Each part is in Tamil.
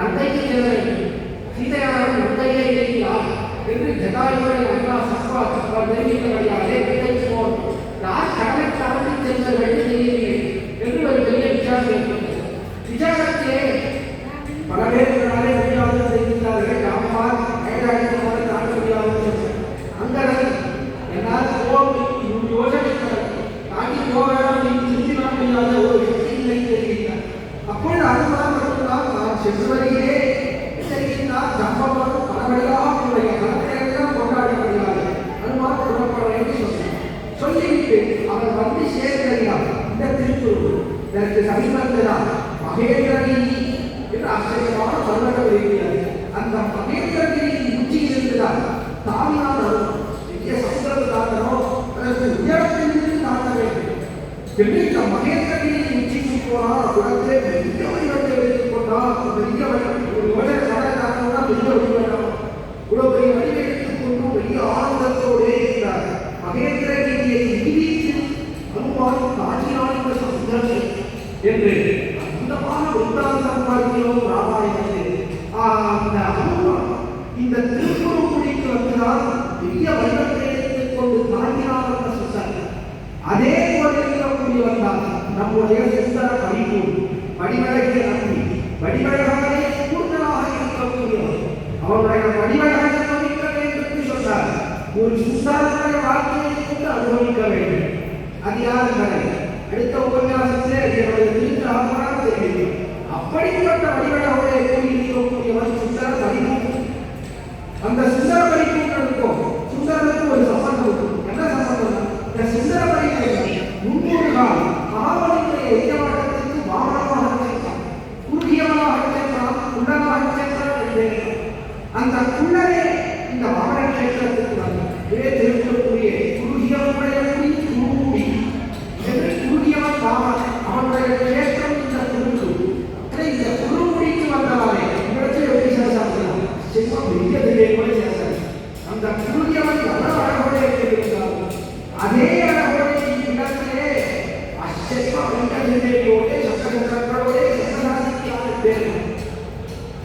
நந்தைக்கு செல்ல வேண்டும். சீதையானவர் நந்தையை இருக்கிறார் என்று ஜடாயுடைய அண்ணா சப்பா தெரிவித்தபடியாலே நந்தைக்கு போகும். யார் கடலை தாண்டி செல்ல வேண்டும் தெரியவில்லை என்று ஒரு பெரிய விசாரம் ஏற்பட்டது. விசாரத்திலே பல பேர்களாலே முடியாது செய்கிறார்கள். ராமபார் கைதாகிமாறு தாண்ட முடியாது. அங்கடன் என்னால் யோசனை தாண்டி போகலாம் சிந்தி வர முடியாத ஒரு சக்தி இல்லை தெரிவித்தார். அப்பொழுது அதுதான் மட்டும்தான் நான் சென்று வருகிறே தெரிவித்தார். ஜம்பமாக பலவழியாக உடைய கலத்தையெல்லாம் கொண்டாட முடியாது. அனுமார் புறப்பட என்று சொன்னார். சொல்லிவிட்டு அவர் வந்து சேர்கிறார். இந்த திருக்குறள் இதற்கு சமீபத்தில்தான் மகேந்திரகிரி என்று ஆச்சரியமான பர்வதம் இருக்கிறது. அந்த மகேந்திரகிரியின் உச்சியில் இருந்துதான் தாமினார் பெரிய சமுதிரம் தாண்டனோ அதற்கு உயரத்திலிருந்து தாண்ட வேண்டும். பெரிய மகேந்திரகிரியின் உச்சிக்கு போனால் குளத்தை பெரிய வடிவத்தை வைத்துக் கொண்டால் பெரிய ஒரு யோஜனை கடை தாண்டோம்னா பெரிய வடிவம் இவ்வளவு பெரிய வடிவை எடுத்துக் கொண்டு பெரிய ஆனந்தத்தோடு இருக்கிறார். மகேந்திரகிரியை இடித்து அனுமான் காட்டினான் என்ற சமுதிரத்தை என்று அற்புதமான உத்தாந்தம் பார்க்கிறோம் ராமாயணத்தில். அந்த அனுமான் இந்த திருக்குறளுக்கு வந்துதான் பெரிய வடிவத்தை எடுத்துக் கொண்டு தாங்கினார் என்ற சொல்றார். அதே போல இருக்கக்கூடியவன் தான் நம்முடைய சுந்தர பரிபூர் வடிவழகிய நம்பி வடிவழகாலே பூர்ணமாக இருக்கக்கூடியவன். அவனுடைய வடிவழகை அனுபவிக்க வேண்டும் என்று சொன்னார். ஒரு சுந்தரனுடைய வாழ்க்கையை கொண்டு அனுபவிக்க வேண்டும். அது யார் என்பதை அடுத்த உபன்யாசத்திலே என்னுடைய திருத்த ஆத்மாக தெரிவிக்கும். அப்படிப்பட்ட வடிவழகோடைய கூறியிருக்கக்கூடியவன் சுந்தர பரிபூர். அந்த சுந்தர பரிபூர்களுக்கும் சுந்தரனுக்கும் ஒரு சம்பந்தம் இருக்கும். என்ன சம்பந்தம்? இந்த சுந்தர பரிபூர் முன்னூறு கால் மகாபலியுடைய எய்யவாட்டத்திற்கு வாமனமாக சென்றான், குறுகியவனாக சென்றான், குள்ளனாக சென்றான் என்று அந்த குள்ளனே இந்த வாமன கஷேத்திரத்திற்கு வந்தார். இதே திருக்குறளுக்குரிய குறுகியவனுடைய குறுமுடி என்று குறுகியவன் வாமன் அவனுடைய கஷேத்திரம் இந்த குறுமுடி. இந்த குறுமுடிக்கு வந்தவாறே உங்களுக்கு எப்படி சேஷம் செல்வம் பெரியதிலே கூட சேஷம். அந்த குறுகியவன் எவ்வளவு அழகோடு இருக்கிறார். அதே அழகோடு இடத்திலே அச்செல்வம் வெங்கடேரியோடு சக்கரங்களோடு சக்கராசிக்கான பேர்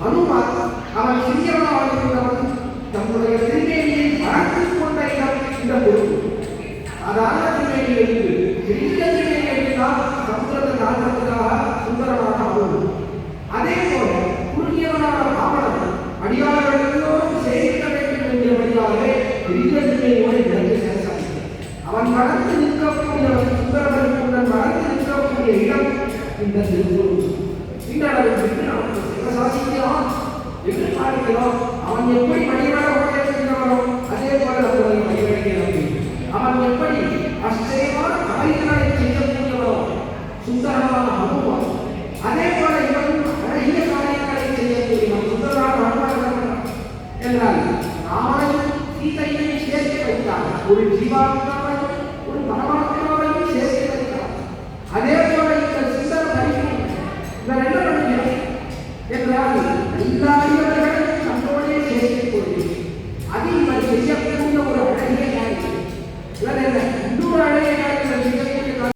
அனுமான் அவன் சிறியவனாக இருந்தவன் தன்னுடைய திருமேனியை வளர்த்துக் கொண்ட இடம் இந்த பொருள். அதான திருமேனியிலிருந்து பெரிய திருமேனியில்தான் சமுதிரத்தை தாண்டத்துக்காக சுந்தரனாக ஆகும். அதே போல குறுகியவனான ராவணன் அடியாளர்கள் எல்லோரும் சேமிக்க வேண்டும் என்கிறபடியாலே பெரிய திருமேனியோடு விளங்கி சேர்த்தான். அவன் வளர்ந்து நிற்கக்கூடியவன் சுந்தரவனுடன் வளர்ந்து நிற்கக்கூடிய இடம் இந்த திருக்குறள். இந்த அளவிற்கு நாம் சிவசாசிக்கிறான் என்று பார்க்கிறோம். அவன் எப்படி வடிவழகோடு இருக்கின்றவனோ அதே போல நம்முடைய வடிவழகி அவன் எப்படி ஆச்சரியமான காரியங்களை செய்யக்கூடியவனோ சுந்தரமான அனுபவம் அதே போல இவன் அழகிய காரியங்களை செய்யக்கூடியவன் சுந்தரமான அனுபவம் என்றால் ராமனையும் சீதையையும் சேர்த்து வைத்தான். ஒரு ஜீவாத்மாவை ஒரு பரமான